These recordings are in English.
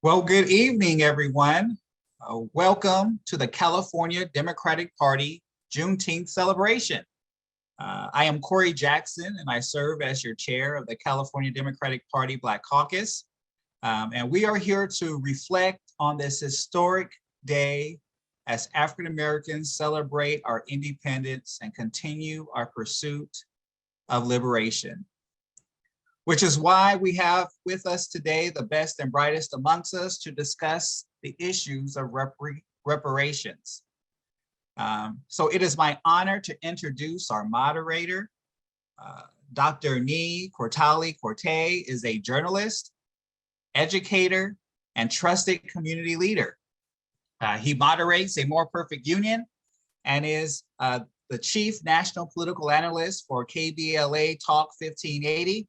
Well, good evening, everyone. Welcome to the California Democratic Party Juneteenth celebration. I am Corey Jackson, and I serve as your chair of the California Democratic Party Black Caucus. And we are here to reflect on this historic day as African Americans celebrate our independence and continue our pursuit of liberation. Which is why we have with us today the best and brightest amongst us to discuss the issues of reparations. So it is my honor to introduce our moderator. Dr. Nee Cortali-Corte is a journalist, educator, and trusted community leader. He moderates A More Perfect Union and is the chief national political analyst for KBLA Talk 1580.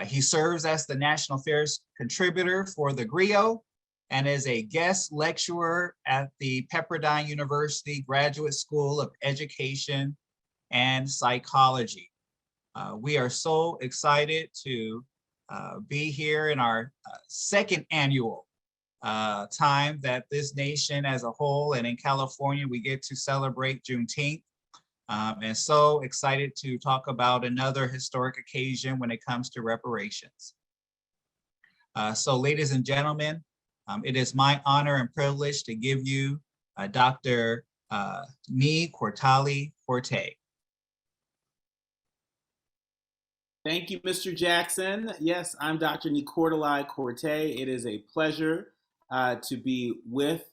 He serves as the national affairs contributor for the GRIO and is a guest lecturer at the Pepperdine University Graduate School of Education and Psychology. We are so excited to be here in our second annual time that this nation as a whole and in California, we get to celebrate Juneteenth. And so excited to talk about another historic occasion when it comes to reparations. So ladies and gentlemen, it is my honor and privilege to give you Dr. Nee Cortali-Corte. Thank you, Mr. Jackson. Yes, I'm Dr. Nee Cortali-Corte. It is a pleasure to be with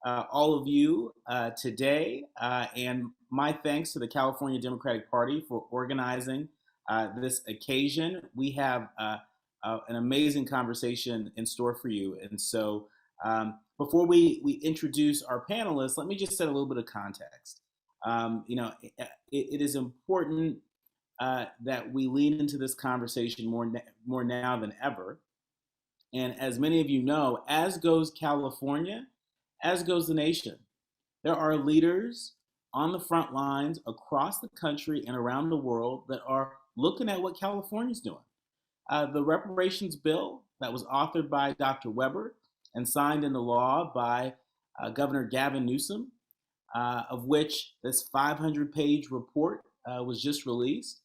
all of you today, and my thanks to the California Democratic Party for organizing this occasion. We have an amazing conversation in store for you. And so before we introduce our panelists, let me just set a little bit of context. It is important that we lean into this conversation more now than ever. And as many of you know, as goes California, as goes the nation. There are leaders on the front lines across the country and around the world that are looking at what California's doing. The reparations bill that was authored by Dr. Weber and signed into law by Governor Gavin Newsom, of which this 500-page report was just released,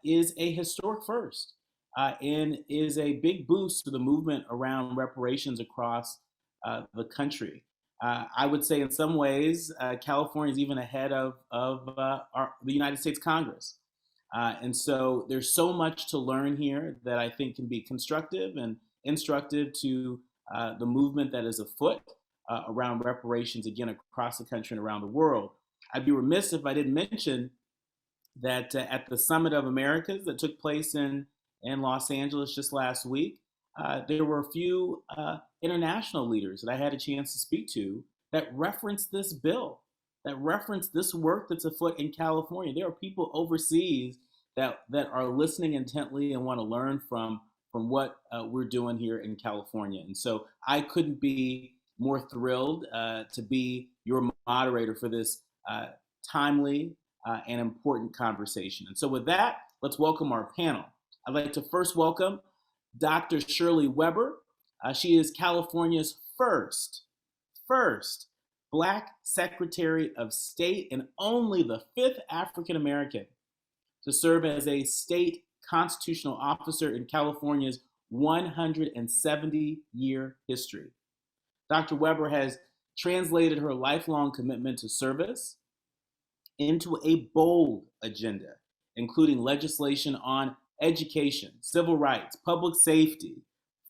is a historic first and is a big boost to the movement around reparations across the country. I would say in some ways, California is even ahead of the United States Congress. And so there's so much to learn here that I think can be constructive and instructive to the movement that is afoot around reparations, again, across the country and around the world. I'd be remiss if I didn't mention that at the Summit of Americas that took place in Los Angeles just last week, there were a few international leaders that I had a chance to speak to that referenced this bill, that referenced this work that's afoot in California. There are people overseas that are listening intently and want to learn from what we're doing here in California. And so I couldn't be more thrilled to be your moderator for this timely and important conversation. And so with that, let's welcome our panel. I'd like to first welcome Dr. Shirley Weber. She is California's first Black Secretary of State and only the 5th African American to serve as a state constitutional officer in California's 170-year history. Dr. Weber has translated her lifelong commitment to service into a bold agenda, including legislation on education, civil rights, public safety,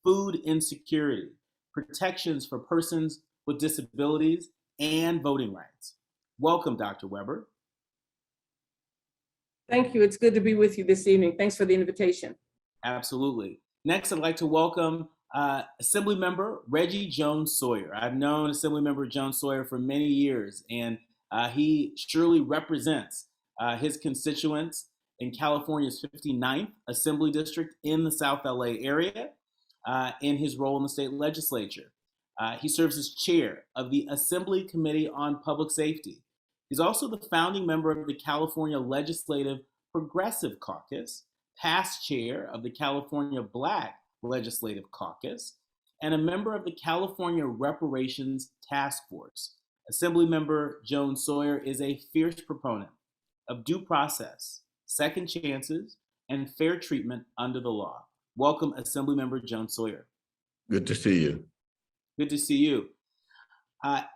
food insecurity, protections for persons with disabilities, and voting rights. Welcome, Dr. Weber. Thank you. It's good to be with you this evening. Thanks for the invitation. Absolutely. Next, I'd like to welcome Assemblymember Reggie Jones-Sawyer. I've known Assemblymember Jones-Sawyer for many years, and he surely represents his constituents in California's 59th Assembly District in the South LA area in his role in the state legislature. He serves as chair of the Assembly Committee on Public Safety. He's also the founding member of the California Legislative Progressive Caucus, past chair of the California Black Legislative Caucus, and a member of the California Reparations Task Force. Assemblymember Joan Sawyer is a fierce proponent of due process, second chances, and fair treatment under the law. Welcome, Assemblymember Joan Sawyer. Good to see you. Good to see you.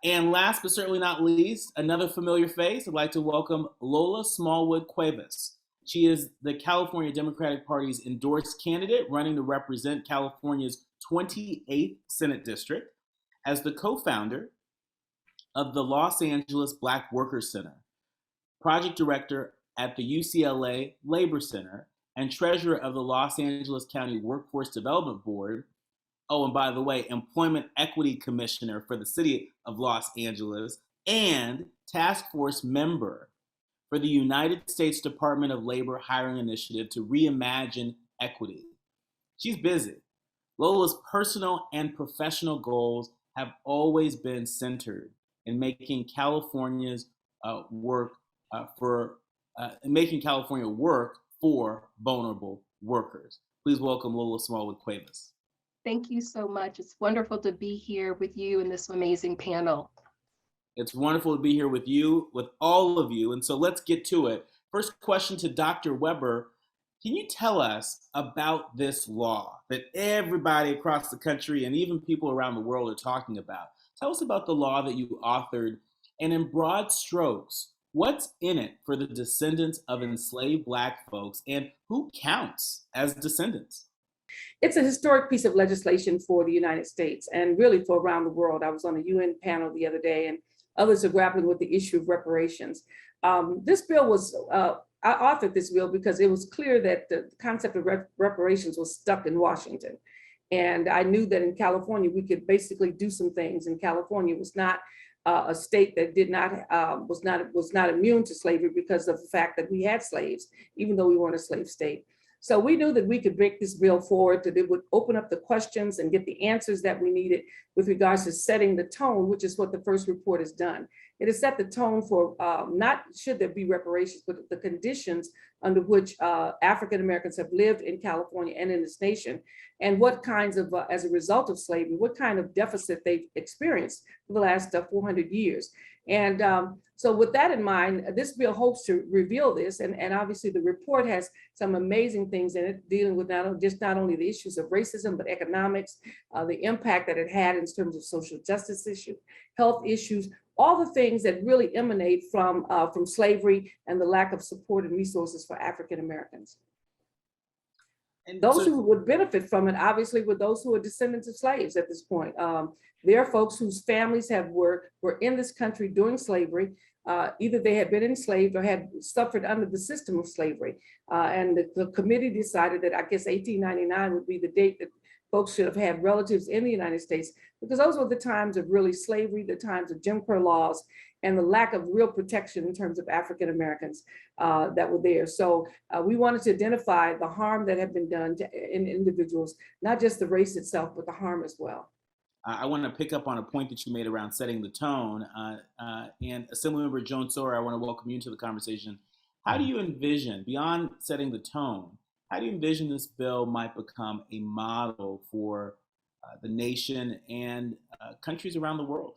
And last but certainly not least, another familiar face. I'd like to welcome Lola Smallwood Cuevas. She is the California Democratic Party's endorsed candidate running to represent California's 28th Senate District as the co-founder of the Los Angeles Black Workers Center, project director at the UCLA Labor Center, and treasurer of the Los Angeles County Workforce Development Board. Oh, and by the way, Employment Equity Commissioner for the City of Los Angeles and task force member for the United States Department of Labor Hiring Initiative to reimagine equity. She's busy. Lola's personal and professional goals have always been centered in making California's making California work for vulnerable workers. Please welcome Lola Smallwood Cuevas. Thank you so much. It's wonderful to be here with you in this amazing panel. It's wonderful to be here with you, with all of you. And so let's get to it. First question to Dr. Weber. Can you tell us about this law that everybody across the country and even people around the world are talking about? Tell us about the law that you authored, and in broad strokes, what's in it for the descendants of enslaved Black folks, and who counts as descendants? It's a historic piece of legislation for the United States and really for around the world. I was on a UN panel the other day, and others are grappling with the issue of reparations. This bill was, I authored this bill because it was clear that the concept of reparations was stuck in Washington. And I knew that in California, we could basically do some things. And California was not a state that was not immune to slavery because of the fact that we had slaves, even though we weren't a slave state. So we knew that we could break this bill forward, that it would open up the questions and get the answers that we needed with regards to setting the tone, which is what the first report has done. It has set the tone for not should there be reparations, but the conditions under which African Americans have lived in California and in this nation, and what kinds of, as a result of slavery, what kind of deficit they've experienced for the last 400 years. And so with that in mind, this bill hopes to reveal this, and obviously the report has some amazing things in it, dealing with not only the issues of racism, but economics, the impact that it had in terms of social justice issues, health issues, all the things that really emanate from slavery and the lack of support and resources for African Americans. And those who would benefit from it, obviously, were those who are descendants of slaves at this point. There are folks whose families were in this country during slavery. Either they had been enslaved or had suffered under the system of slavery. And the committee decided that, I guess, 1899 would be the date that folks should have had relatives in the United States, because those were the times of really slavery, the times of Jim Crow laws, and the lack of real protection in terms of African Americans that were there. So we wanted to identify the harm that had been done in individuals, not just the race itself, but the harm as well. I want to pick up on a point that you made around setting the tone. And Assemblymember Joan Sawyer, I want to welcome you into the conversation. How do you envision, beyond setting the tone, how do you envision this bill might become a model for the nation and countries around the world?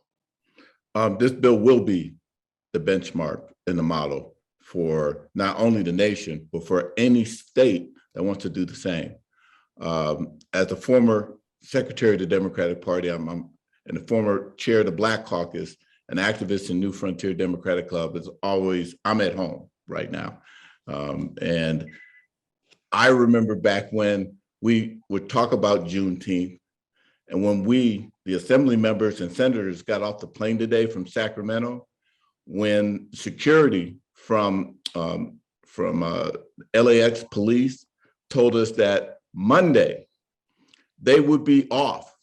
This bill will be the benchmark and the model for not only the nation, but for any state that wants to do the same. As a former secretary of the Democratic Party, and the former chair of the Black Caucus, an activist in New Frontier Democratic Club, I'm at home right now. And I remember back when we would talk about Juneteenth, and when the assembly members and senators got off the plane today from Sacramento, when security from LAX police told us that Monday they would be off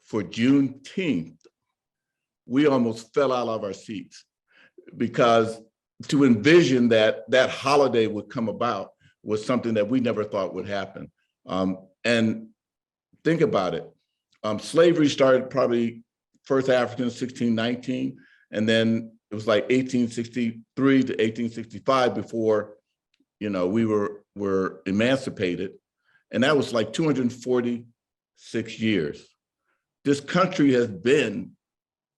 for Juneteenth, we almost fell out of our seats, because to envision that that holiday would come about was something that we never thought would happen. And think about it. Slavery started probably first Africans 1619, and then it was like 1863 to 1865 before, we were emancipated, and that was like 246 years. This country has been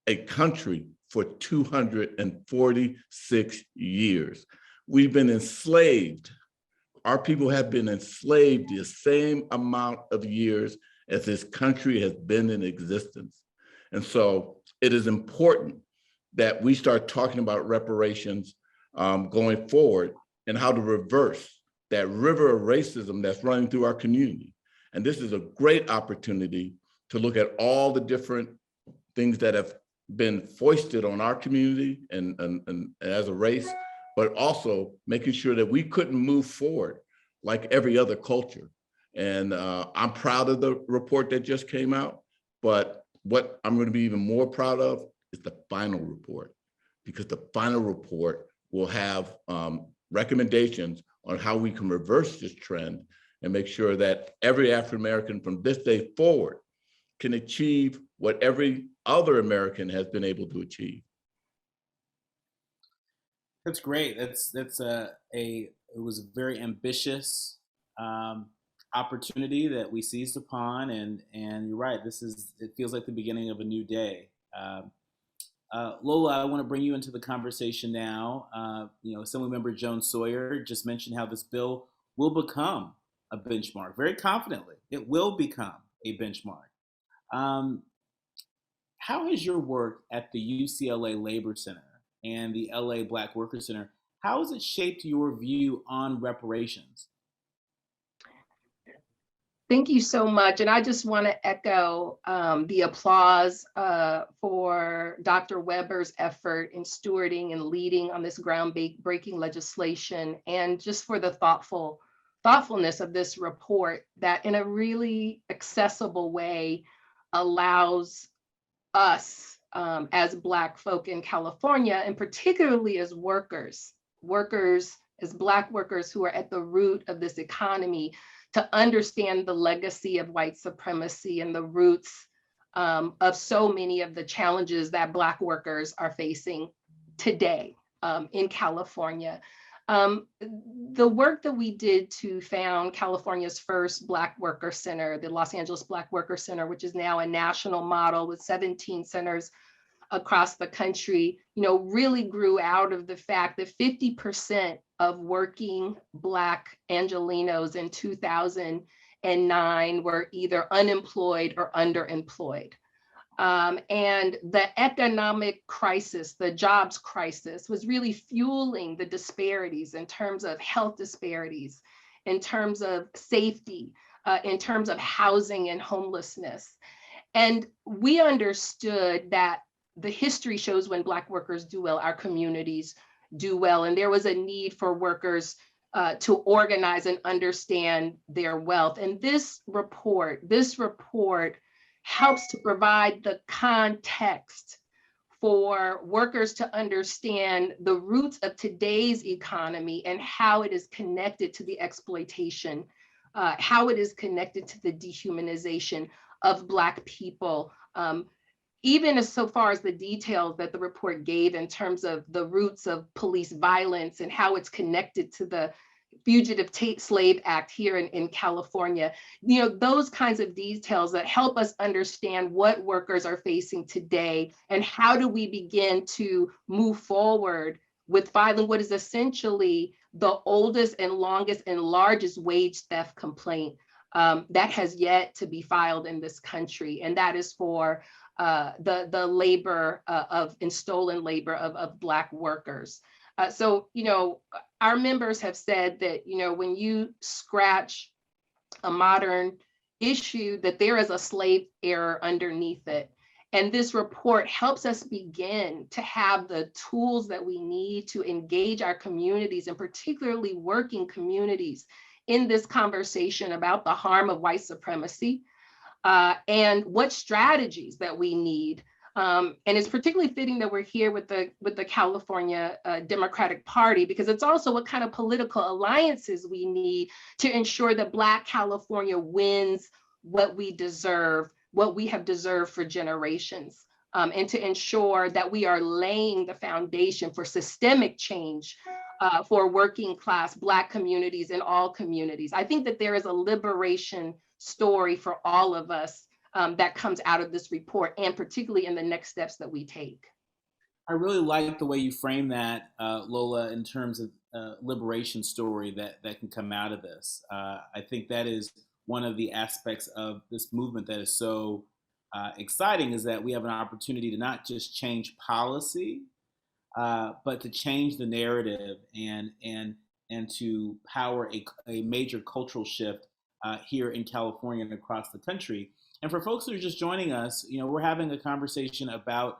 a country for 246 years. We've been enslaved. Our people have been enslaved the same amount of years as this country has been in existence. And so it is important that we start talking about reparations going forward and how to reverse that river of racism that's running through our community. And this is a great opportunity to look at all the different things that have been foisted on our community and as a race, but also making sure that we couldn't move forward like every other culture. And I'm proud of the report that just came out, but what I'm going to be even more proud of is the final report, because the final report will have recommendations on how we can reverse this trend and make sure that every African-American from this day forward can achieve what every other American has been able to achieve. That's great. It was a very ambitious opportunity that we seized upon, and you're right. It feels like the beginning of a new day. Lola, I want to bring you into the conversation now. Assemblymember Joan Sawyer just mentioned how this bill will become a benchmark. Very confidently, it will become a benchmark. How has your work at the UCLA Labor Center and the LA Black Workers Center, how has it shaped your view on reparations? Thank you so much. And I just want to echo the applause for Dr. Weber's effort in stewarding and leading on this groundbreaking legislation, and just for the thoughtfulness of this report that in a really accessible way allows us as Black folk in California, and particularly as workers, as Black workers who are at the root of this economy, to understand the legacy of white supremacy and the roots of so many of the challenges that Black workers are facing today in California. The work that we did to found California's first Black Worker Center, the Los Angeles Black Worker Center, which is now a national model with 17 centers across the country, really grew out of the fact that 50% of working Black Angelenos in 2009 were either unemployed or underemployed. And the economic crisis, the jobs crisis, was really fueling the disparities in terms of health disparities, in terms of safety, in terms of housing and homelessness. And we understood that the history shows when Black workers do well, our communities do well. And there was a need for workers to organize and understand their wealth. And this report helps to provide the context for workers to understand the roots of today's economy and how it is connected to the exploitation, how it is connected to the dehumanization of Black people. Even as so far as the details that the report gave in terms of the roots of police violence and how it's connected to the Fugitive Slave Act here in California, those kinds of details that help us understand what workers are facing today and how do we begin to move forward with filing what is essentially the oldest and longest and largest wage theft complaint that has yet to be filed in this country. And that is for the labor and stolen labor of Black workers. So, our members have said that, when you scratch a modern issue, that there is a slave error underneath it. And this report helps us begin to have the tools that we need to engage our communities, and particularly working communities, in this conversation about the harm of white supremacy and what strategies that we need. And it's particularly fitting that we're here with the California Democratic Party, because it's also what kind of political alliances we need to ensure that Black California wins what we deserve, what we have deserved for generations, and to ensure that we are laying the foundation for systemic change for working class Black communities in all communities. I think that there is a liberation story for all of us that comes out of this report, and particularly in the next steps that we take. I really like the way you frame that, Lola, in terms of liberation story that can come out of this. I think that is one of the aspects of this movement that is so exciting, is that we have an opportunity to not just change policy, but to change the narrative and to power a major cultural shift here in California and across the country. And for folks who are just joining us, we're having a conversation about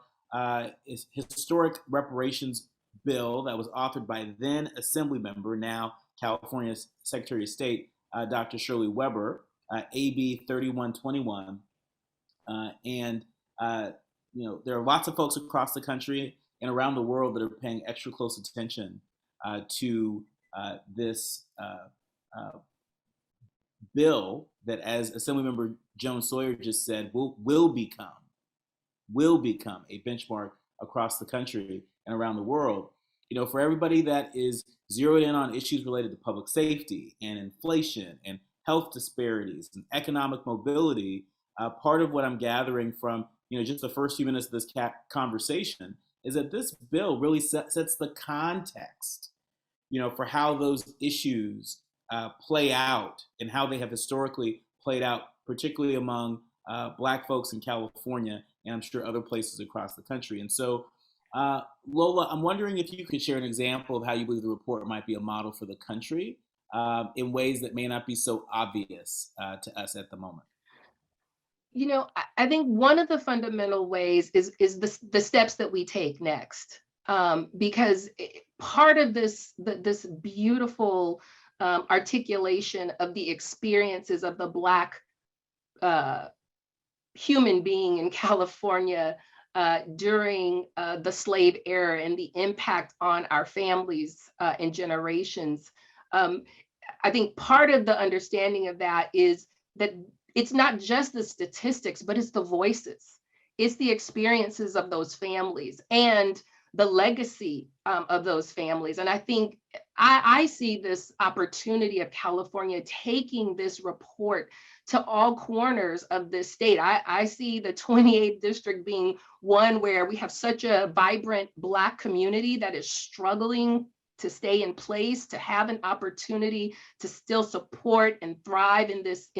historic reparations bill that was authored by then Assembly member, now California Secretary of State, Dr. Shirley Weber, AB 3121. There are lots of folks across the country and around the world that are paying extra close attention to this bill that, as Assemblymember Joan Sawyer just said, will become a benchmark across the country and around the world. For everybody that is zeroed in on issues related to public safety and inflation and health disparities and economic mobility, part of what I'm gathering from just the first few minutes of this conversation is that this bill really sets the context, for how those issues play out and how they have historically played out, particularly among Black folks in California and I'm sure other places across the country. And so, Lola, I'm wondering if you could share an example of how you believe the report might be a model for the country in ways that may not be so obvious to us at the moment. I think one of the fundamental ways is the steps that we take next, because part of this beautiful articulation of the experiences of the Black human being in California during the slave era and the impact on our families and generations. I think part of the understanding of that is that it's not just the statistics, but it's the voices. It's the experiences of those families and the legacy of those families. And I think I see this opportunity of California taking this report to all corners of this state. I see the 28th district being one where we have such a vibrant Black community that is struggling to stay in place, to have an opportunity to still support and thrive in this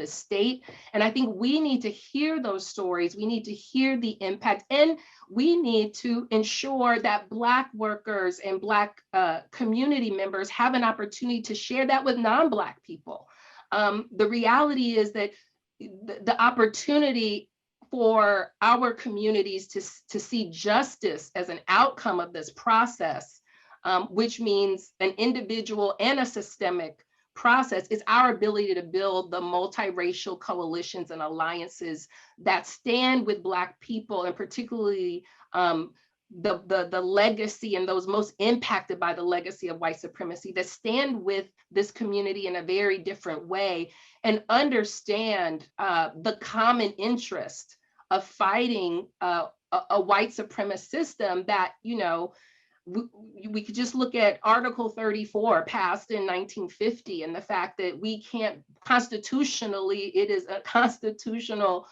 state. And I think we need to hear those stories. We need to hear the impact, and we need to ensure that Black workers and Black community members have an opportunity to share that with non-Black people. The reality is that the opportunity for our communities to see justice as an outcome of this process, which means an individual and a systemic process, is our ability to build the multiracial coalitions and alliances that stand with Black people, and particularly the legacy and those most impacted by the legacy of white supremacy, that stand with this community in a very different way and understand the common interest of fighting a white supremacist system that, we could just look at Article 34 passed in 1950 and the fact that we can't constitutionally, it is a constitutional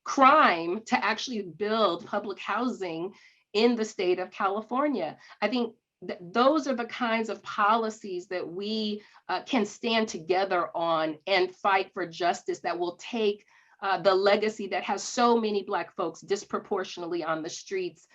crime to actually build public housing in the state of California. I think those are the kinds of policies that we can stand together on and fight for justice that will take the legacy that has so many Black folks disproportionately on the streets,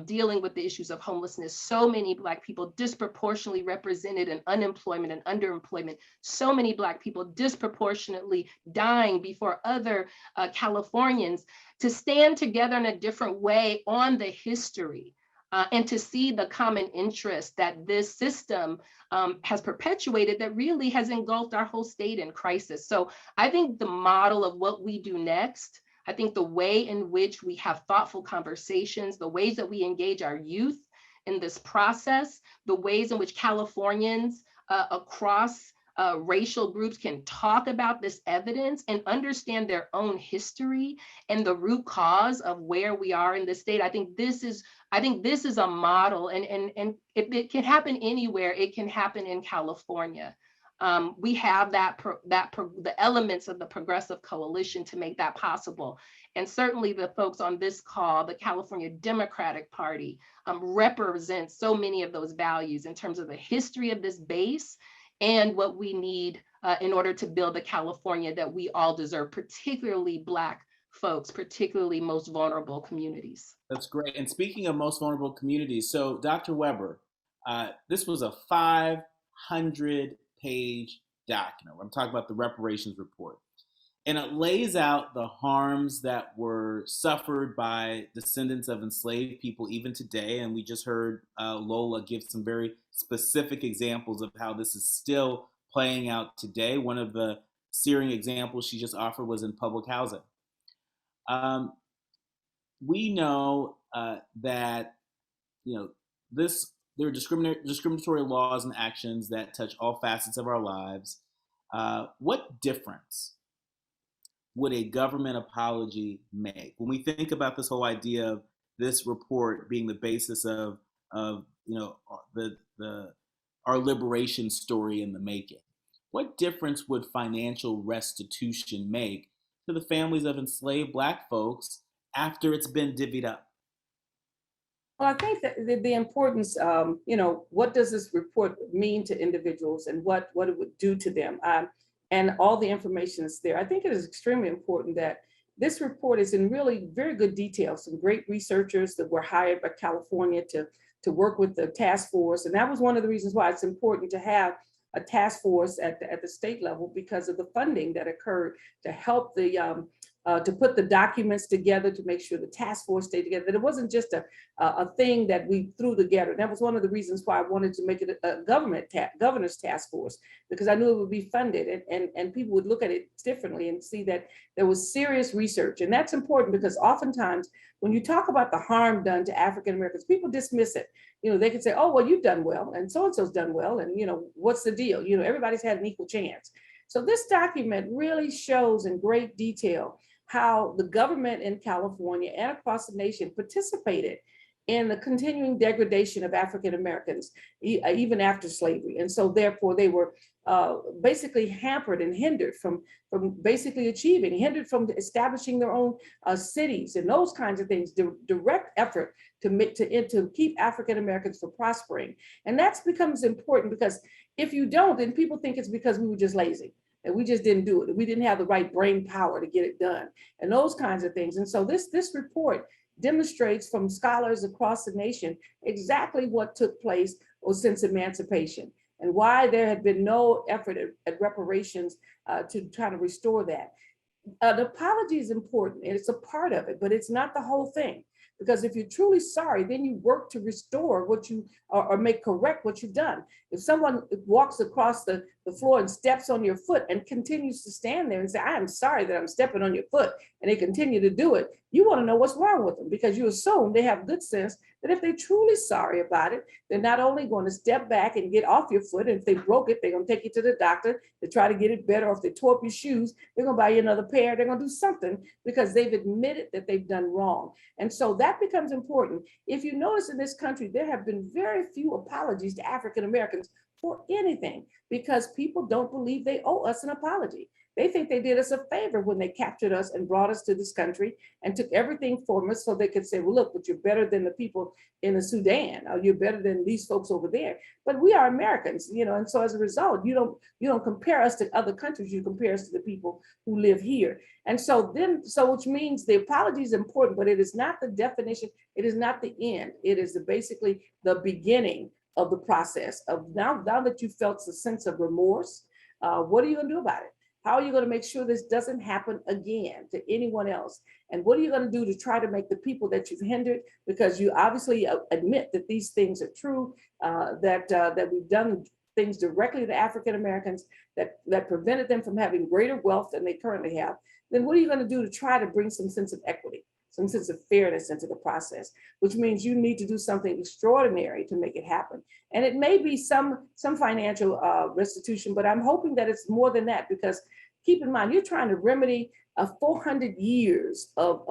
dealing with the issues of homelessness, so many Black people disproportionately represented in unemployment and underemployment, so many Black people disproportionately dying before other Californians, to stand together in a different way on the history and to see the common interest that this system has perpetuated that really has engulfed our whole state in crisis. So I think the model of what we do next, I think the way in which we have thoughtful conversations, the ways that we engage our youth in this process, the ways in which Californians across racial groups can talk about this evidence and understand their own history and the root cause of where we are in this state. I think this is a model, and if it can happen anywhere, it can happen in California. We have the elements of the Progressive Coalition to make that possible. And certainly the folks on this call, the California Democratic Party, represents so many of those values in terms of the history of this base and what we need in order to build the California that we all deserve, particularly Black folks, particularly most vulnerable communities. That's great. And speaking of most vulnerable communities, so Dr. Weber, this was a 500-page document. I'm talking about the reparations report. And it lays out the harms that were suffered by descendants of enslaved people even today. And we just heard Lola give some very specific examples of how this is still playing out today. One of the searing examples she just offered was in public housing. We know that there are discriminatory laws and actions that touch all facets of our lives. What difference would a government apology make? When we think about this whole idea of this report being the basis of our liberation story in the making, what difference would financial restitution make to the families of enslaved Black folks after it's been divvied up? Well, I think that the importance, what does this report mean to individuals and what it would do to them? And all the information is there. I think it is extremely important that this report is in really very good detail. Some great researchers that were hired by California to work with the task force. And that was one of the reasons why it's important to have a task force at the state level, because of the funding that occurred to help to put the documents together, to make sure the task force stayed together, that it wasn't just a thing that we threw together. And that was one of the reasons why I wanted to make it a governor's task force, because I knew it would be funded and people would look at it differently and see that there was serious research. And that's important because oftentimes when you talk about the harm done to African Americans, people dismiss it. They can say, oh, well, you've done well and so-and-so's done well. And, what's the deal? Everybody's had an equal chance. So this document really shows in great detail how the government in California and across the nation participated in the continuing degradation of African Americans, even after slavery. And so therefore they were basically hampered and hindered from basically achieving, hindered from establishing their own cities and those kinds of things, direct effort to keep African Americans from prospering. And that becomes important because if you don't, then people think it's because we were just lazy and we just didn't do it. We didn't have the right brain power to get it done and those kinds of things. And so this report demonstrates from scholars across the nation exactly what took place since emancipation and why there had been no effort at reparations to try to restore that. The apology is important and it's a part of it, but it's not the whole thing. Because if you're truly sorry, then you work to restore what you, or make correct what you've done. If someone walks across the floor and steps on your foot and continues to stand there and say, I am sorry that I'm stepping on your foot, and they continue to do it, you want to know what's wrong with them, because you assume they have good sense that if they're truly sorry about it, they're not only going to step back and get off your foot, and if they broke it, they're going to take you to the doctor to try to get it better, or if they tore up your shoes, they're going to buy you another pair, they're going to do something because they've admitted that they've done wrong. And so that becomes important. If you notice in this country, there have been very few apologies to African Americans for anything, because people don't believe they owe us an apology. They think they did us a favor when they captured us and brought us to this country and took everything from us so they could say, well, look, but you're better than the people in the Sudan, or you're better than these folks over there. But we are Americans, and so as a result, you don't compare us to other countries, you compare us to the people who live here. And so which means the apology is important, but it is not the definition, it is not the end. It is basically the beginning of the process of now that you felt a sense of remorse, what are you gonna do about it? How are you going to make sure this doesn't happen again to anyone else? And what are you going to do to try to make the people that you've hindered, because you obviously admit that these things are true, that we've done things directly to African Americans that prevented them from having greater wealth than they currently have, then what are you going to do to try to bring some sense of equity, some sense of fairness into the process, which means you need to do something extraordinary to make it happen. And it may be some financial restitution, but I'm hoping that it's more than that, because keep in mind, you're trying to remedy 400 years of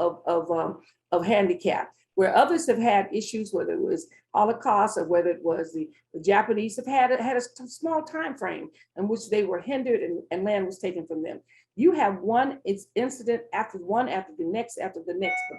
handicap, where others have had issues, whether it was Holocaust, or whether it was the Japanese have had a small time frame in which they were hindered and land was taken from them. You have incident after the next of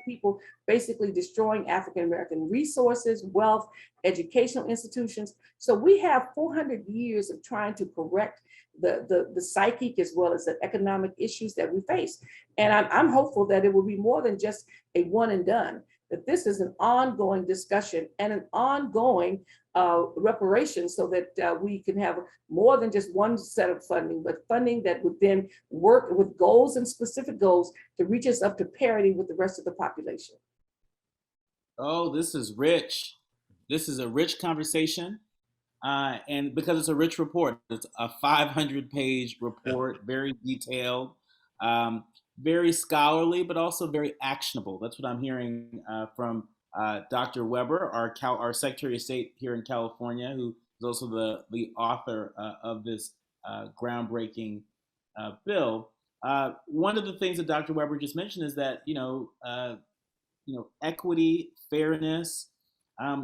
people basically destroying African-American resources, wealth, educational institutions. So we have 400 years of trying to correct the psychic as well as the economic issues that we face. And I'm hopeful that it will be more than just a one and done, that this is an ongoing discussion and an ongoing reparation, so that we can have more than just one set of funding, but funding that would then work with goals and specific goals to reach us up to parity with the rest of the population. Oh, this is rich. This is a rich conversation. And because it's a rich report, it's a 500-page report, very detailed, very scholarly, but also very actionable. That's what I'm hearing from Dr. Weber, our Secretary of State here in California, who is also the author of this groundbreaking bill. One of the things that Dr. Weber just mentioned is that equity, fairness,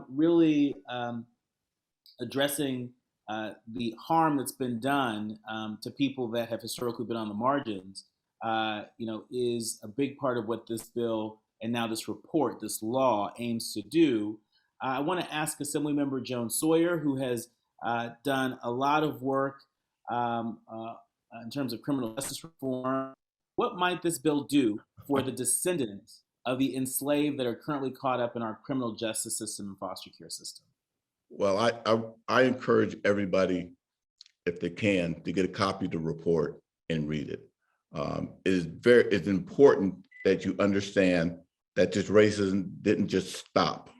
really addressing the harm that's been done to people that have historically been on the margins, is a big part of what this bill and now this report, this law, aims to do. I want to ask Assemblymember Joan Sawyer, who has done a lot of work in terms of criminal justice reform. What might this bill do for the descendants of the enslaved that are currently caught up in our criminal justice system and foster care system? Well, I encourage everybody, if they can, to get a copy of the report and read it. It's important that you understand that this racism didn't just stop,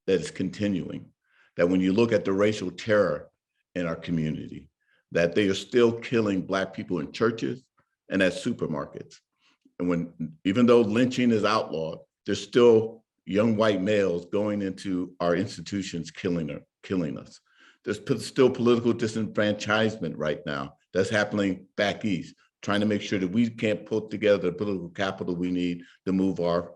that it's continuing. That when you look at the racial terror in our community, that they are still killing Black people in churches and at supermarkets. And even though lynching is outlawed, there's still young white males going into our institutions killing us. There's still political disenfranchisement right now that's happening back east, trying to make sure that we can't put together the political capital we need to move our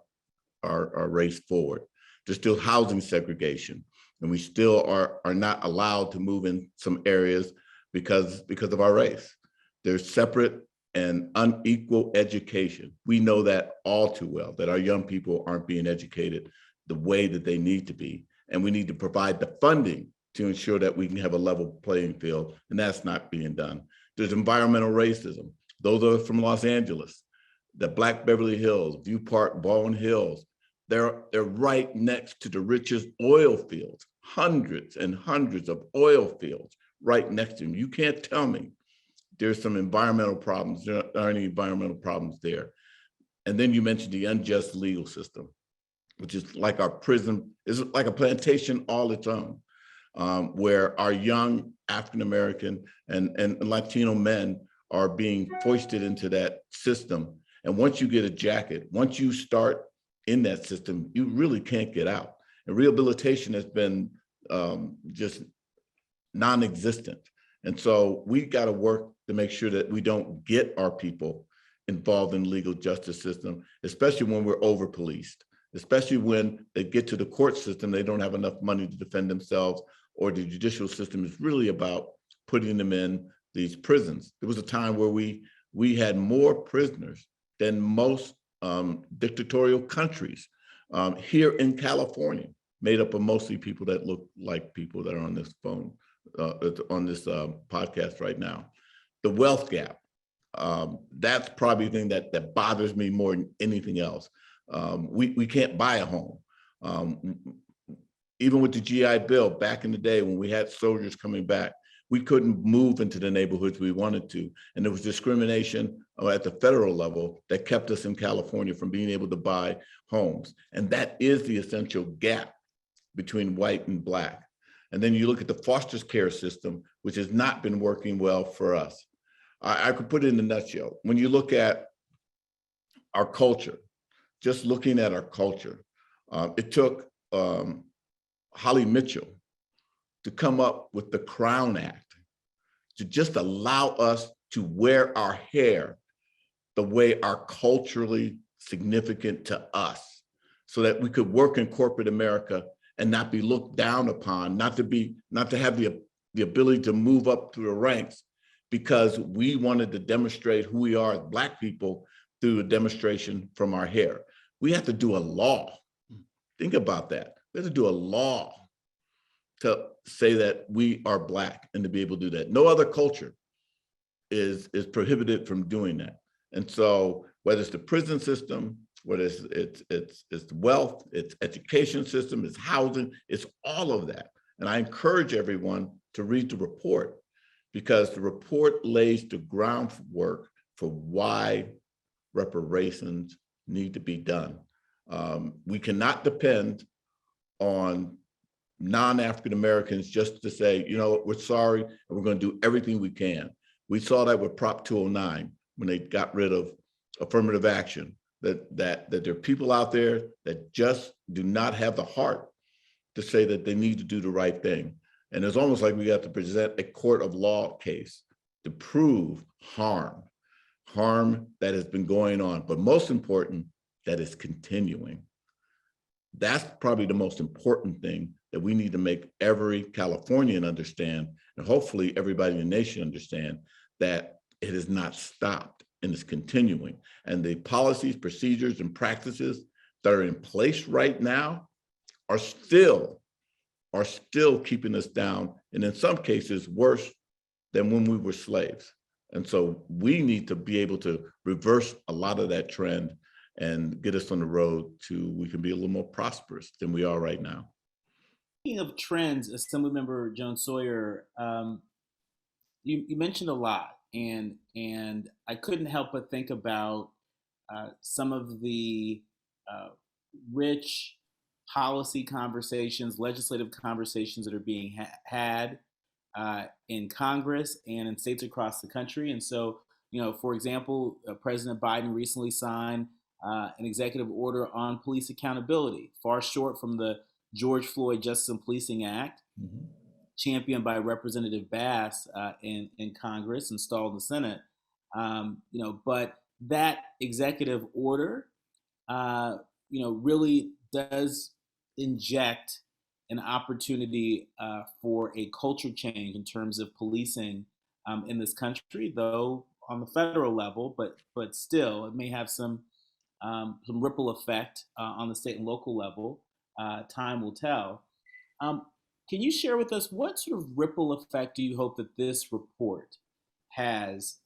race forward. There's still housing segregation, and we still are not allowed to move in some areas because of our race. There's separate and unequal education. We know that all too well, that our young people aren't being educated the way that they need to be. And we need to provide the funding to ensure that we can have a level playing field, and that's not being done. There's environmental racism. Those are from Los Angeles, the Black Beverly Hills, View Park, Baldwin Hills. They're right next to the richest oil fields, hundreds and hundreds of oil fields right next to them. You can't tell me there's some environmental problems. There aren't any environmental problems there. And then you mentioned the unjust legal system, which is like our prison, is like a plantation all its own, where our young African-American and Latino men are being foisted into that system. And once you get a jacket, once you start in that system, you really can't get out. And rehabilitation has been just non-existent. And so we got to work to make sure that we don't get our people involved in the legal justice system, especially when we're over-policed, especially when they get to the court system, they don't have enough money to defend themselves, or the judicial system is really about putting them in these prisons. There was a time where we had more prisoners than most dictatorial countries here in California, made up of mostly people that look like people that are on this phone, on this podcast right now. The wealth gap, that's probably the thing that bothers me more than anything else. We can't buy a home. Even with the GI Bill back in the day when we had soldiers coming back, we couldn't move into the neighborhoods we wanted to. And there was discrimination at the federal level that kept us in California from being able to buy homes. And that is the essential gap between white and Black. And then you look at the foster care system, which has not been working well for us. I could put it in a nutshell. When you look at our culture, just looking at our culture, it took Holly Mitchell to come up with the Crown Act to just allow us to wear our hair the way are culturally significant to us, so that we could work in corporate America and not be looked down upon, not to have the ability to move up through the ranks because we wanted to demonstrate who we are as Black people through a demonstration from our hair. We have to do a law. Think about that. We have to do a law to say that we are Black and to be able to do that. No other culture is prohibited from doing that. And so whether it's the prison system, whether it's wealth, it's education system, it's housing, it's all of that. And I encourage everyone to read the report because the report lays the groundwork for why reparations need to be done. We cannot depend on non-African Americans just to say, you know, we're sorry, and we're going to do everything we can. We saw that with Prop 209 when they got rid of affirmative action, that there are people out there that just do not have the heart to say that they need to do the right thing. And it's almost like we got to present a court of law case to prove harm that has been going on, but most important, that is continuing. That's probably the most important thing that we need to make every Californian understand, and hopefully everybody in the nation understand that it has not stopped and is continuing. And the policies, procedures, and practices that are in place right now are still keeping us down, and in some cases worse than when we were slaves. And so we need to be able to reverse a lot of that trend and get us on the road to we can be a little more prosperous than we are right now. Speaking of trends, Assemblymember Joan Sawyer, you mentioned a lot, and I couldn't help but think about some of the rich policy conversations, legislative conversations that are being had in Congress and in states across the country. And so, you know, for example, President Biden recently signed an executive order on police accountability, far short from the George Floyd Justice and Policing Act, championed by Representative Bass in Congress, installed in the Senate. But that executive order, really does inject an opportunity for a culture change in terms of policing in this country, though on the federal level, but still it may have some ripple effect on the state and local level. Time will tell. Can you share with us what sort of ripple effect do you hope that this report has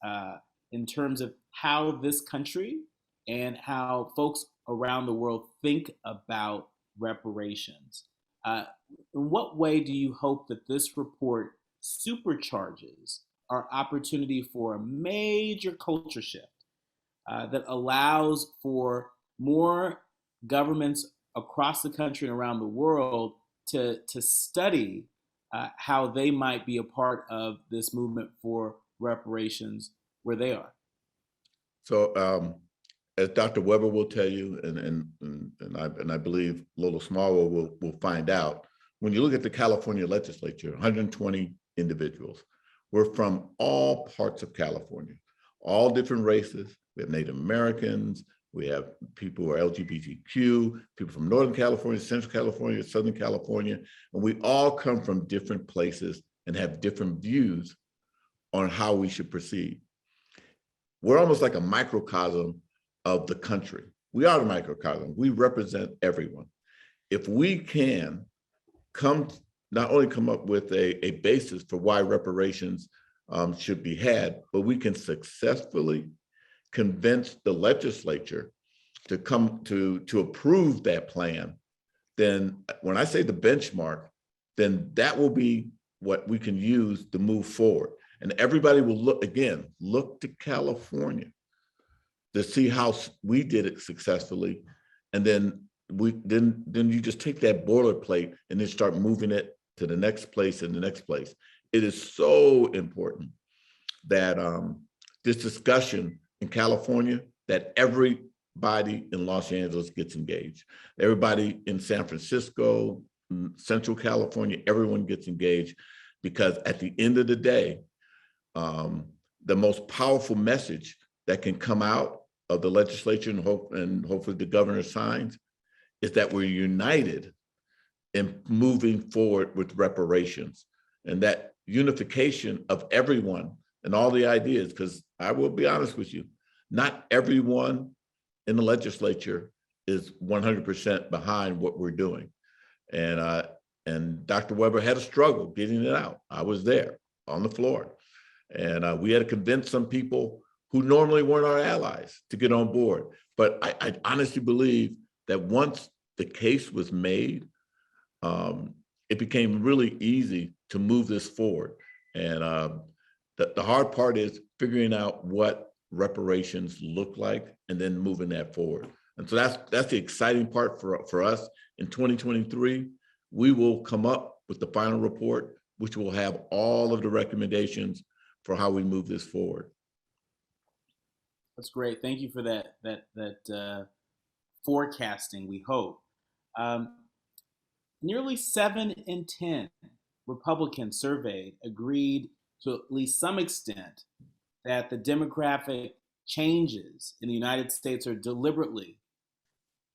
in terms of how this country and how folks around the world think about reparations? In what way do you hope that this report supercharges our opportunity for a major culture shift that allows for more governments across the country and around the world to study how they might be a part of this movement for reparations where they are? So as Dr. Weber will tell you, and I believe Lola Smallwood will find out, when you look at the California legislature, 120 individuals, we're from all parts of California, all different races. We have Native Americans, we have people who are LGBTQ, people from Northern California, Central California, Southern California, and we all come from different places and have different views on how we should proceed. We're almost like a microcosm of the country. We are the microcosm. We represent everyone. If we can not only come up with a basis for why reparations should be had, but we can successfully convince the legislature to come to approve that plan, then when I say the benchmark, then that will be what we can use to move forward. And everybody will look to California to see how we did it successfully. And then you just take that boilerplate and then start moving it to the next place and the next place. It is so important that this discussion in California, that everybody in Los Angeles gets engaged. Everybody in San Francisco, Central California, everyone gets engaged, because at the end of the day, the most powerful message that can come out of the legislature and hopefully the governor signs is that we're united in moving forward with reparations, and that unification of everyone and all the ideas, because I will be honest with you, not everyone in the legislature is 100% behind what we're doing. And Dr. Weber had a struggle getting it out. I was there on the floor. And we had to convince some people who normally weren't our allies to get on board. But I honestly believe that once the case was made, it became really easy to move this forward. And the hard part is figuring out what reparations look like and then moving that forward. And so that's the exciting part for us. In 2023, we will come up with the final report, which will have all of the recommendations for how we move this forward. That's great. Thank you for that forecasting, we hope. Nearly 7 in 10 Republicans surveyed agreed to at least some extent that the demographic changes in the United States are deliberately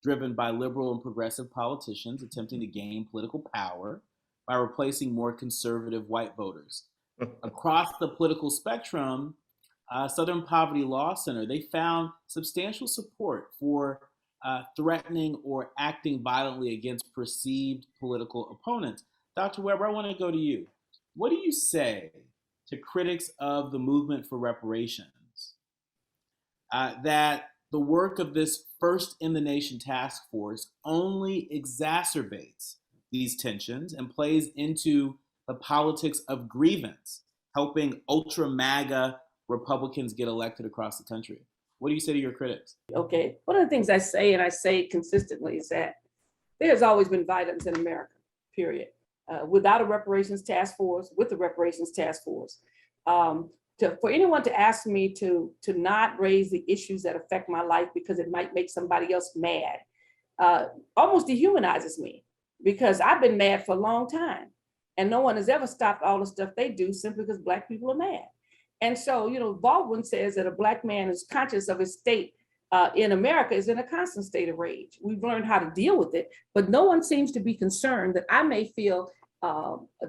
driven by liberal and progressive politicians attempting to gain political power by replacing more conservative white voters. Across the political spectrum, Southern Poverty Law Center, they found substantial support for threatening or acting violently against perceived political opponents. Dr. Weber, I want to go to you. What do you say to critics of the movement for reparations that the work of this first in the nation task force only exacerbates these tensions and plays into the politics of grievance, helping ultra MAGA Republicans get elected across the country? What do you say to your critics? Okay, one of the things I say, and I say consistently, is that there's always been violence in America, period. Without a reparations task force, with the reparations task force. For anyone to ask me to not raise the issues that affect my life because it might make somebody else mad, almost dehumanizes me, because I've been mad for a long time. And no one has ever stopped all the stuff they do simply because Black people are mad. And so, Baldwin says that a Black man who's conscious of his state in America is in a constant state of rage. We've learned how to deal with it, but no one seems to be concerned that I may feel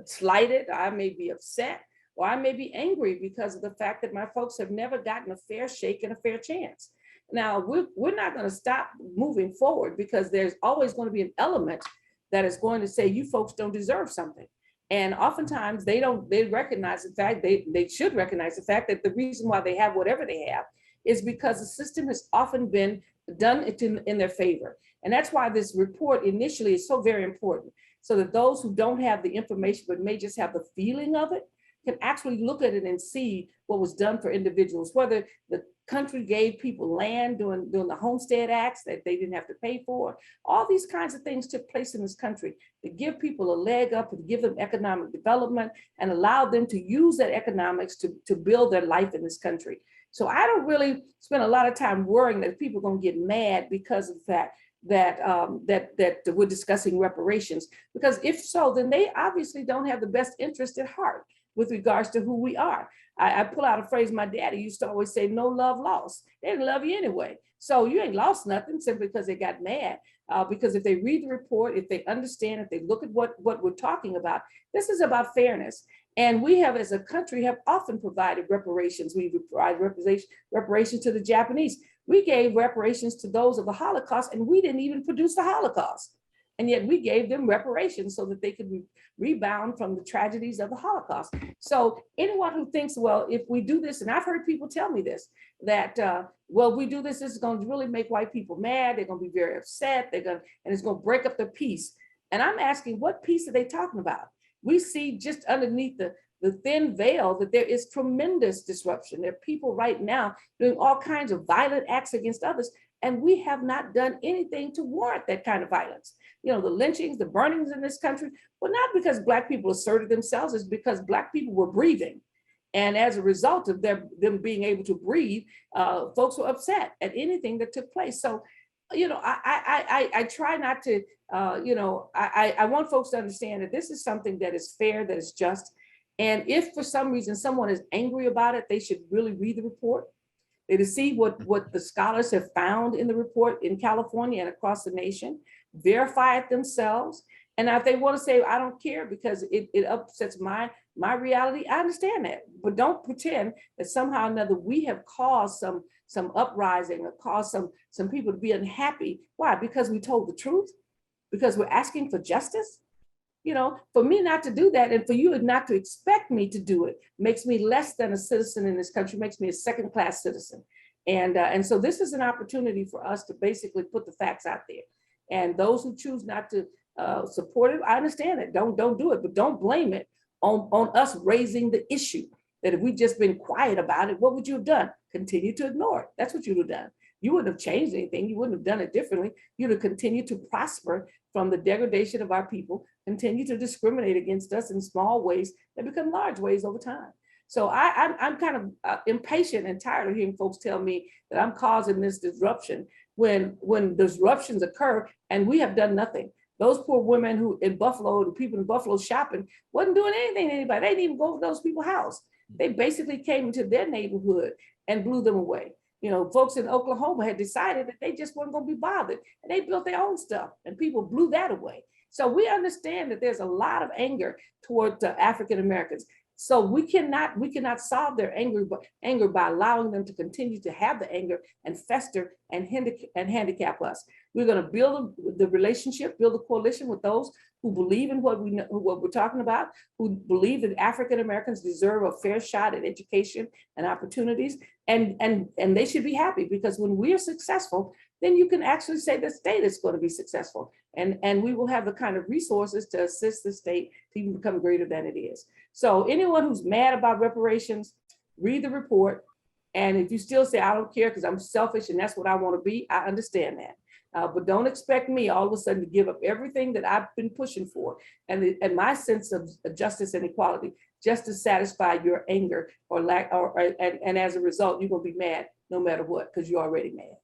slighted, I may be upset, or I may be angry because of the fact that my folks have never gotten a fair shake and a fair chance. Now, we're not going to stop moving forward, because there's always going to be an element that is going to say, you folks don't deserve something. And oftentimes they recognize the fact, they should recognize the fact that the reason why they have whatever they have is because the system has often been done in their favor. And that's why this report initially is so very important, so that those who don't have the information but may just have the feeling of it can actually look at it and see what was done for individuals, whether the country gave people land during the Homestead Acts that they didn't have to pay for. All these kinds of things took place in this country to give people a leg up, and give them economic development, and allow them to use that economics to build their life in this country. So I don't really spend a lot of time worrying that people are going to get mad because of the fact that we're discussing reparations, because if so, then they obviously don't have the best interest at heart with regards to who we are. I pull out a phrase my daddy used to always say, no love lost. They didn't love you anyway. So you ain't lost nothing simply because they got mad. Because if they read the report, if they understand, if they look at what we're talking about, this is about fairness. And we have, as a country, have often provided reparations. We provide reparations to the Japanese. We gave reparations to those of the Holocaust, and we didn't even produce the Holocaust. And yet we gave them reparations so that they could rebound from the tragedies of the Holocaust. So anyone who thinks, well, if we do this, and I've heard people tell me this, that, well, we do this, this is going to really make white people mad. They're going to be very upset. And it's going to break up their peace. And I'm asking, what peace are they talking about? We see just underneath the thin veil that there is tremendous disruption. There are people right now doing all kinds of violent acts against others, and we have not done anything to warrant that kind of violence. The lynchings, the burnings in this country, well, not because Black people asserted themselves, it's because Black people were breathing. And as a result of them being able to breathe, folks were upset at anything that took place. So, I try not to, I want folks to understand that this is something that is fair, that is just. And if for some reason someone is angry about it, they should really read the report. They to see what the scholars have found in the report in California and across the nation, verify it themselves, And if they want to say, I don't care because it upsets my reality, I understand that. But don't pretend that somehow or another we have caused some uprising or caused some people to be unhappy. Why? Because we told the truth? Because we're asking for justice? You know, for me not to do that and for you not to expect me to do it makes me less than a citizen in this country, makes me a second-class citizen. And so this is an opportunity for us to basically put the facts out there. And those who choose not to support it, I understand it. Don't do it, but don't blame it on us raising the issue. That if we'd just been quiet about it, what would you have done? Continue to ignore it. That's what you'd have done. You wouldn't have changed anything. You wouldn't have done it differently. You'd have continued to prosper from the degradation of our people, continue to discriminate against us in small ways that become large ways over time. So I'm kind of impatient and tired of hearing folks tell me that I'm causing this disruption when disruptions occur and we have done nothing. Those poor women who in Buffalo, the people in Buffalo shopping, wasn't doing anything to anybody. They didn't even go to those people's house. They basically came into their neighborhood and blew them away. You know, folks in Oklahoma had decided that they just weren't going to be bothered, and they built their own stuff, and people blew that away. So we understand that there's a lot of anger toward African Americans. So we cannot solve their anger by allowing them to continue to have the anger and fester and handicap us. We're going to build the relationship, build a coalition with those who believe in what we're talking about, who believe that African Americans deserve a fair shot at education and opportunities, and they should be happy, because when we're successful, then you can actually say the state is going to be successful, and we will have the kind of resources to assist the state to even become greater than it is. So anyone who's mad about reparations, read the report, and if you still say I don't care because I'm selfish and that's what I want to be, I understand that. But don't expect me all of a sudden to give up everything that I've been pushing for and my sense of justice and equality just to satisfy your anger or lack, and as a result, you're gonna be mad no matter what, because you're already mad.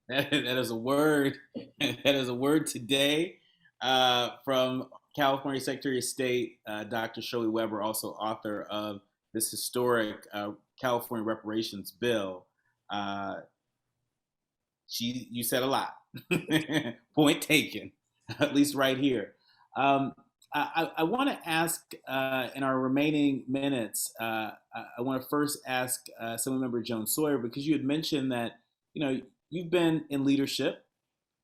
That is a word. That is a word today from California Secretary of State, Dr. Shirley Weber, also author of this historic California reparations bill. You said a lot. Point taken, at least right here. I want to ask in our remaining minutes, I want to first ask Assemblymember Joan Sawyer, because you had mentioned that you've been in leadership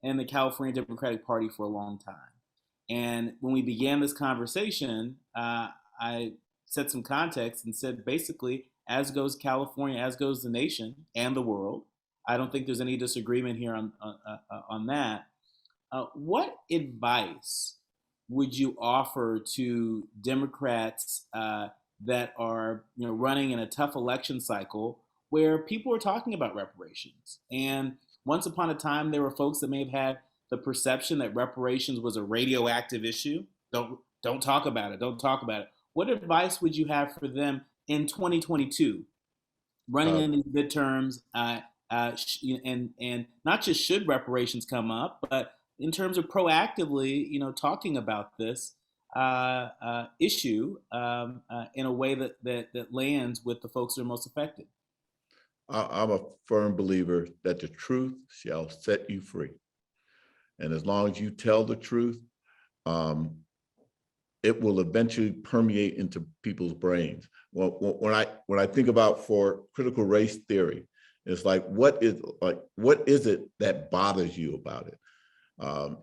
in the California Democratic Party for a long time. And when we began this conversation, I set some context and said, basically, as goes California, as goes the nation and the world. I don't think there's any disagreement here on that. What advice would you offer to Democrats that are running in a tough election cycle where people are talking about reparations? And once upon a time, there were folks that may have had the perception that reparations was a radioactive issue. Don't talk about it. Don't talk about it. What advice would you have for them in 2022, running in these midterms? And not just should reparations come up, but in terms of proactively, talking about this issue in a way that lands with the folks that are most affected. I'm a firm believer that the truth shall set you free. And as long as you tell the truth, it will eventually permeate into people's brains. When I think about for critical race theory, it's like, what is it that bothers you about it?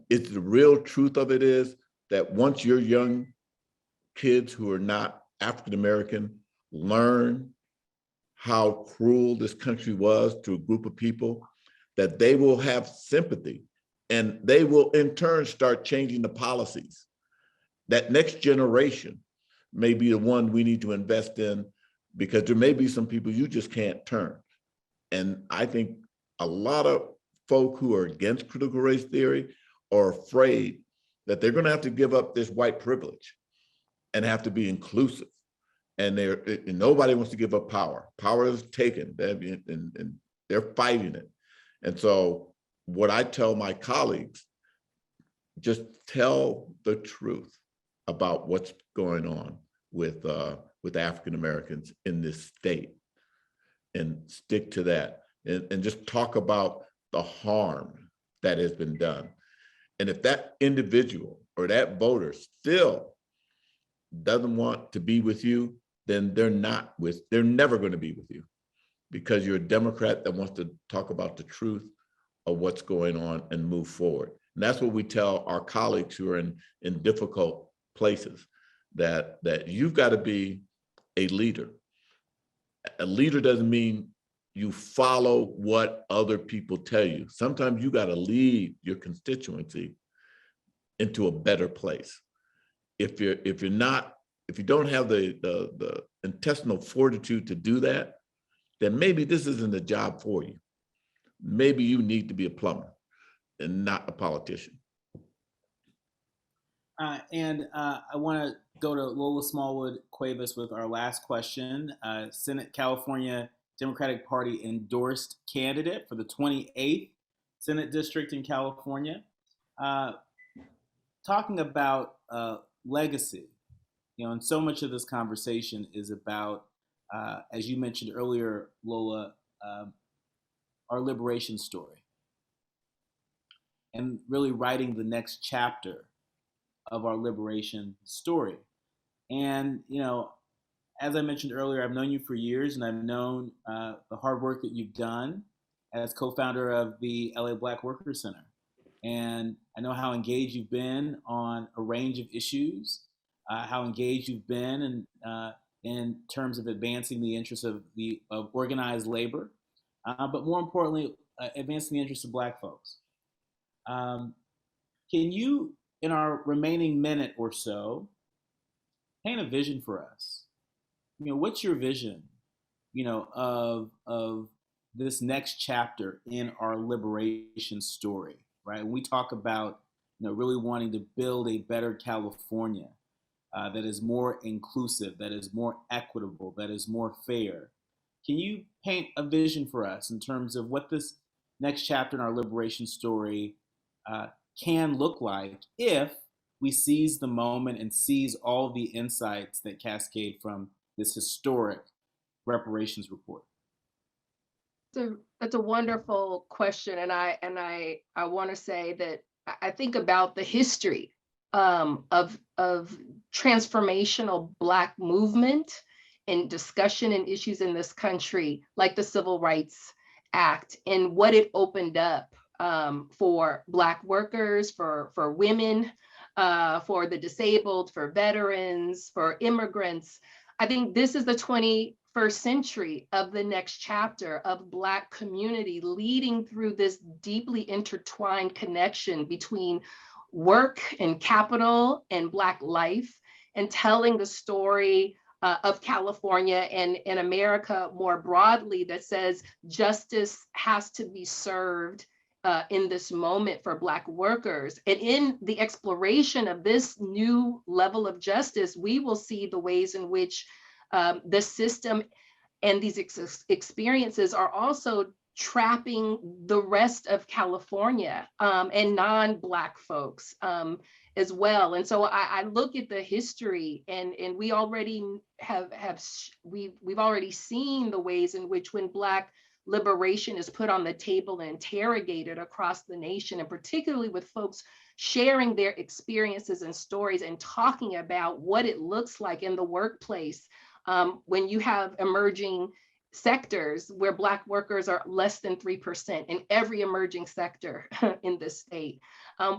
It's the real truth of it is that once your young kids who are not African-American learn how cruel this country was to a group of people, that they will have sympathy and they will in turn start changing the policies. That next generation may be the one we need to invest in, because there may be some people you just can't turn. And I think a lot of folk who are against critical race theory are afraid that they're going to have to give up this white privilege and have to be inclusive. And nobody wants to give up power. Power is taken, and they're fighting it. And so what I tell my colleagues, just tell the truth about what's going on with African Americans in this state, and stick to that, and just talk about the harm that has been done. And if that individual or that voter still doesn't want to be with you, then they're never going to be with you, because you're a Democrat that wants to talk about the truth of what's going on and move forward. And that's what we tell our colleagues who are in difficult places, that you've got to be a leader. A leader doesn't mean you follow what other people tell you. Sometimes you got to lead your constituency into a better place. If you don't have the intestinal fortitude to do that, then maybe this isn't a job for you. Maybe you need to be a plumber and not a politician. I want to go to Lola Smallwood Cuevas with our last question. Senate California Democratic Party endorsed candidate for the 28th Senate District in California. Talking about legacy, and so much of this conversation is about, as you mentioned earlier, Lola, our liberation story, and really writing the next chapter of our liberation story. And, as I mentioned earlier, I've known you for years, and I've known the hard work that you've done as co-founder of the LA Black Workers Center. And I know how engaged you've been on a range of issues, how engaged you've been in terms of advancing the interests of organized labor, but more importantly, advancing the interests of Black folks. Can you, in our remaining minute or so, paint a vision for us? What's your vision, of this next chapter in our liberation story, right? When we talk about, really wanting to build a better California that is more inclusive, that is more equitable, that is more fair. Can you paint a vision for us in terms of what this next chapter in our liberation story can look like if we seize the moment and seize all the insights that cascade from this historic reparations report? That's a wonderful question, and I want to say that I think about the history of transformational Black movement and discussion and issues in this country, like the Civil Rights Act, and what it opened up for Black workers, for women, for the disabled, for veterans, for immigrants. I think this is the 21st century of the next chapter of Black community leading through this deeply intertwined connection between work and capital and Black life, and telling the story of California and America more broadly, that says justice has to be served in this moment for Black workers. And in the exploration of this new level of justice, we will see the ways in which the system and these experiences are also trapping the rest of California and non-Black folks as well. And so I look at the history, and we already we've already seen the ways in which, when Black liberation is put on the table and interrogated across the nation, and particularly with folks sharing their experiences and stories and talking about what it looks like in the workplace, when you have emerging sectors where Black workers are less than 3% in every emerging sector in this state,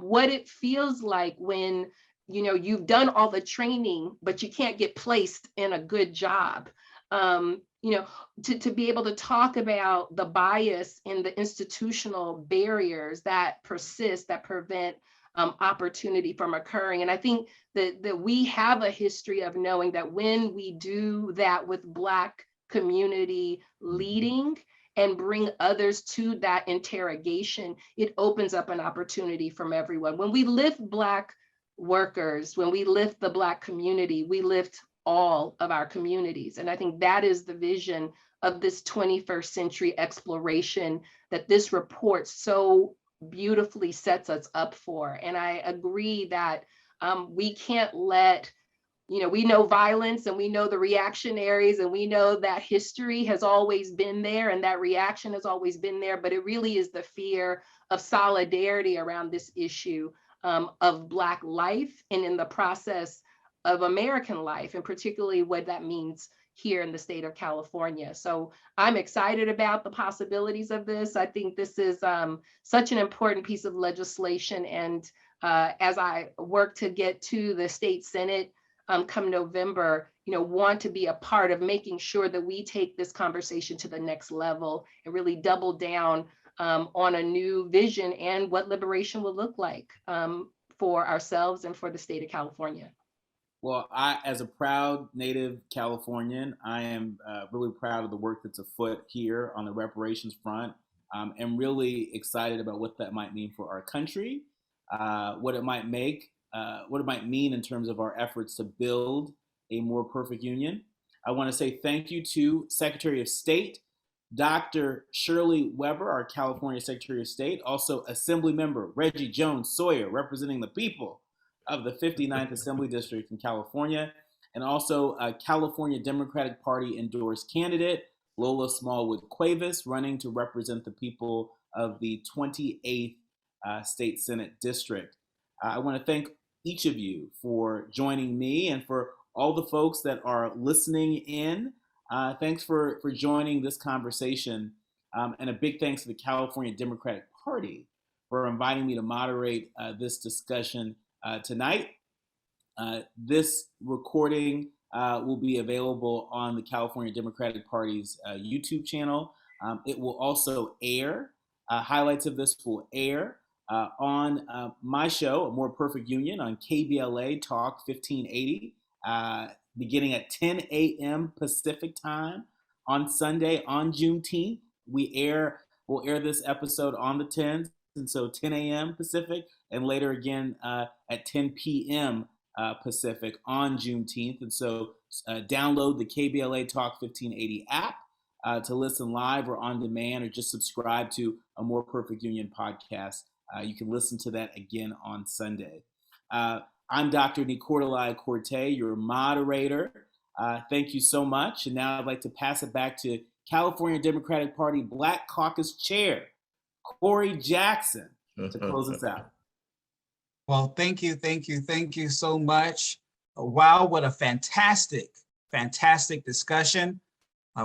what it feels like when you've done all the training but you can't get placed in a good job, to be able to talk about the bias and the institutional barriers that persist, that prevent opportunity from occurring. And I think that we have a history of knowing that when we do that with Black community leading and bring others to that interrogation, it opens up an opportunity from everyone. When we lift Black workers, when we lift the Black community, we lift all of our communities. And I think that is the vision of this 21st century exploration that this report so beautifully sets us up for. And I agree that we can't let, we know violence, and we know the reactionaries, and we know that history has always been there and that reaction has always been there, but it really is the fear of solidarity around this issue of Black life and in the process of American life, and particularly what that means here in the state of California. So I'm excited about the possibilities of this. I think this is such an important piece of legislation. And as I work to get to the state Senate come November, want to be a part of making sure that we take this conversation to the next level and really double down on a new vision and what liberation will look like for ourselves and for the state of California. Well, as a proud native Californian, I am really proud of the work that's afoot here on the reparations front, and really excited about what that might mean for our country, what it might mean in terms of our efforts to build a more perfect union. I want to say thank you to Secretary of State, Dr. Shirley Weber, our California Secretary of State, also Assembly Member Reggie Jones Sawyer, representing the people of the 59th Assembly District in California, and also a California Democratic Party endorsed candidate, Lola Smallwood Cuevas, running to represent the people of the 28th State Senate District. I want to thank each of you for joining me, and for all the folks that are listening in. Thanks for joining this conversation, and a big thanks to the California Democratic Party for inviting me to moderate this discussion tonight. This recording will be available on the California Democratic Party's YouTube channel. It will also air, highlights of this will air on my show, A More Perfect Union, on KBLA Talk 1580, beginning at 10 a.m. Pacific time on Sunday on Juneteenth. We'll air this episode on the 10th, and so 10 a.m. Pacific, and later again at 10 p.m. Pacific on Juneteenth. And so download the KBLA Talk 1580 app to listen live or on demand, or just subscribe to A More Perfect Union podcast. You can listen to that again on Sunday. I'm Dr. Nicordelai Corte, your moderator. Thank you so much. And now I'd like to pass it back to California Democratic Party Black Caucus Chair, Corey Jackson, to close us out. Well, thank you so much. Wow, what a fantastic discussion.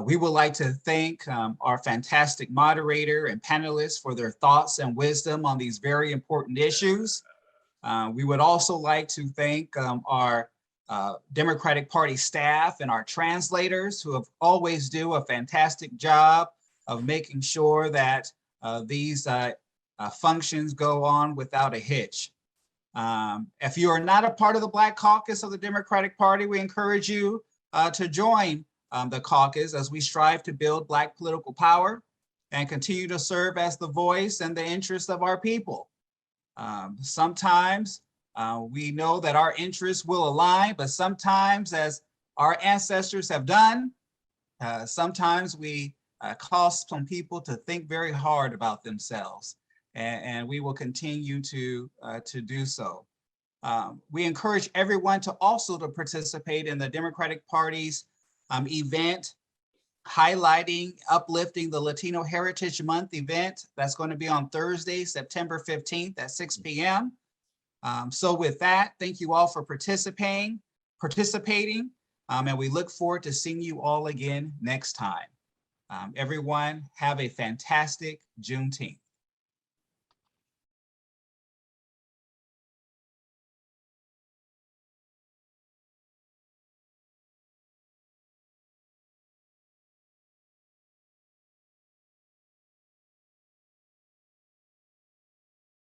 We would like to thank our fantastic moderator and panelists for their thoughts and wisdom on these very important issues. We would also like to thank our Democratic Party staff and our translators, who have always do a fantastic job of making sure that these functions go on without a hitch. If you are not a part of the Black Caucus of the Democratic Party, we encourage you to join the caucus as we strive to build Black political power and continue to serve as the voice and the interest of our people. Sometimes we know that our interests will align, but sometimes, as our ancestors have done, sometimes we cause some people to think very hard about themselves, and we will continue to do so. We encourage everyone to also to participate in the Democratic Party's event highlighting, uplifting the Latino Heritage Month event. That's going to be on Thursday, September 15th at 6 p.m. So with that, thank you all for participating, and we look forward to seeing you all again next time. Everyone, have a fantastic Juneteenth.